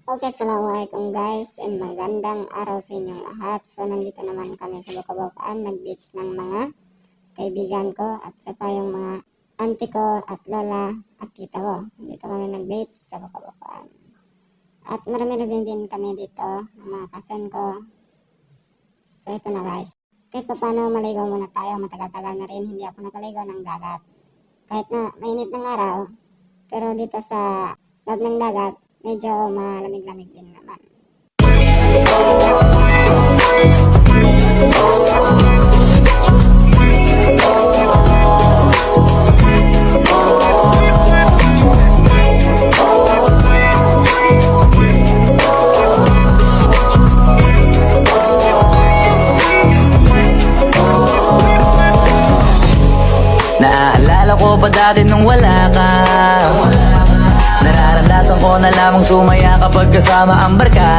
Okay, assalamualaikum guys, and magandang araw sa inyong lahat. So, nandito naman kami sa Bukabaukaan, nag-beach ng mga kaibigan ko at saka yung mga auntie ko at lola at tita ko. Nandito kami nag-beach sa Bukabaukaan. At marami na din kami dito, ng mga kasan ko. So, ito na guys. Kahit pa paano maligaw muna tayo, matagal-tagal na rin hindi ako nakaligaw ng dagat. Kahit na mainit ng araw, pero dito sa loob ng dagat, medyo malamig-lamig din naman. Naaalala ko pa dati nung wala ka. Nararanasan ko na lamang sumaya kapag kasama ang barkada.